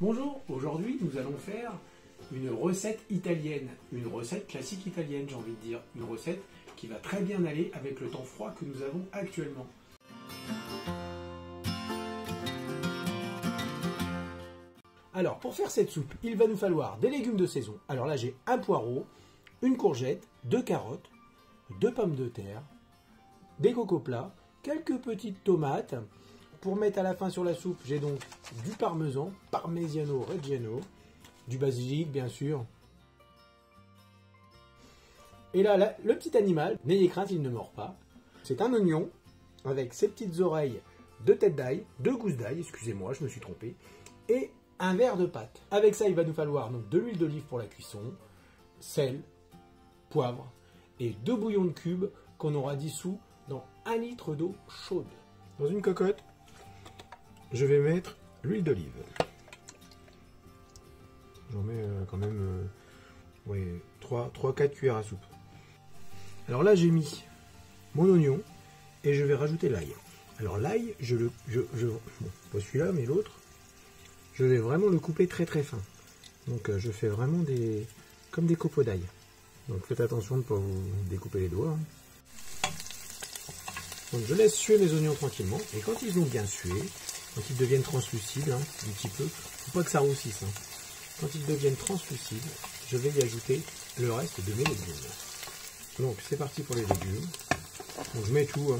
Bonjour, aujourd'hui nous allons faire une recette italienne, une recette classique italienne j'ai envie de dire, une recette qui va très bien aller avec le temps froid que nous avons actuellement. Alors pour faire cette soupe, il va nous falloir des légumes de saison. Alors là j'ai un poireau, une courgette, 2 carottes, 2 pommes de terre, des coco plats, quelques petites tomates. Pour mettre à la fin sur la soupe, j'ai donc du parmesan, Parmigiano Reggiano, du basilic bien sûr. Et là, le petit animal, n'ayez crainte, il ne mord pas. C'est un oignon avec ses petites oreilles de tête d'ail, de gousses d'ail, excusez-moi, je me suis trompé, et un verre de pâte. Avec ça, il va nous falloir donc de l'huile d'olive pour la cuisson, sel, poivre et 2 bouillons de cubes qu'on aura dissous dans 1 litre d'eau chaude. Dans une cocotte, je vais mettre l'huile d'olive. J'en mets quand même 3-4 cuillères à soupe. Alors là, j'ai mis mon oignon et je vais rajouter l'ail. Alors l'ail, bon, pas celui-là, mais l'autre, je vais vraiment le couper très très fin. Donc je fais vraiment comme des copeaux d'ail. Donc faites attention de ne pas vous découper les doigts. Donc je laisse suer mes oignons tranquillement. Et quand ils ont bien sué, quand ils deviennent translucides, un petit peu, faut pas que ça roussisse. Quand ils deviennent translucides, je vais y ajouter le reste de mes légumes. Donc c'est parti pour les légumes. Donc je mets tout.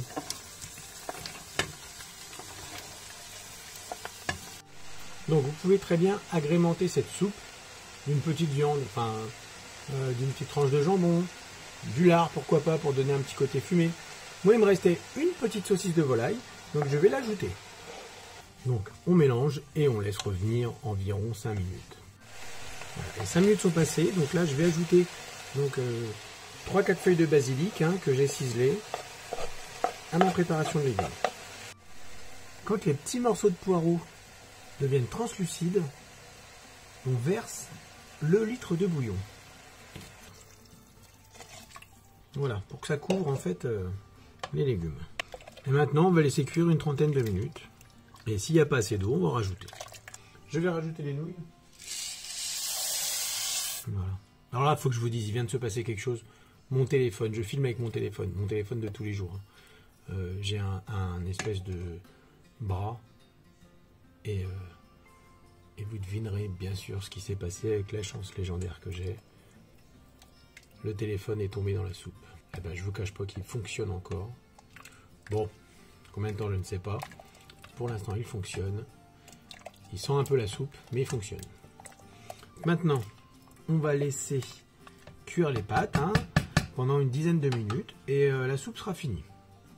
Donc vous pouvez très bien agrémenter cette soupe d'une petite viande, enfin d'une petite tranche de jambon, du lard pourquoi pas pour donner un petit côté fumé. Moi il me restait une petite saucisse de volaille, donc je vais l'ajouter. Donc on mélange et on laisse revenir environ 5 minutes. Voilà, les 5 minutes sont passées, donc là je vais ajouter 3-4 feuilles de basilic que j'ai ciselées à ma préparation de légumes. Quand les petits morceaux de poireaux deviennent translucides, on verse le litre de bouillon. Voilà, pour que ça couvre en fait les légumes. Et maintenant on va laisser cuire une trentaine de minutes. Et s'il n'y a pas assez d'eau, on va rajouter. Je vais rajouter les nouilles. Voilà. Alors là, il faut que je vous dise, il vient de se passer quelque chose. Mon téléphone, je filme avec mon téléphone de tous les jours. J'ai un espèce de bras. Et vous devinerez bien sûr ce qui s'est passé avec la chance légendaire que j'ai. Le téléphone est tombé dans la soupe. Eh ben, je vous cache pas qu'il fonctionne encore. Bon, combien de temps je ne sais pas. Pour l'instant, il fonctionne. Il sent un peu la soupe, mais il fonctionne. Maintenant, on va laisser cuire les pâtes pendant une dizaine de minutes et la soupe sera finie.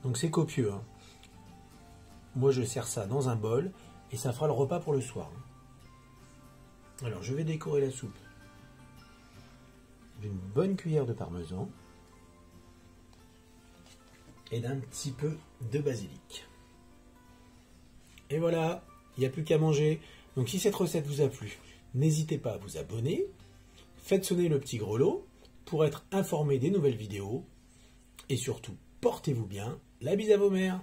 Donc c'est copieux. Moi, je sers ça dans un bol et ça fera le repas pour le soir. Alors, je vais décorer la soupe d'une bonne cuillère de parmesan et d'un petit peu de basilic. Et voilà, il n'y a plus qu'à manger. Donc si cette recette vous a plu, n'hésitez pas à vous abonner, faites sonner le petit grelot pour être informé des nouvelles vidéos et surtout, portez-vous bien, la bise à vos mères.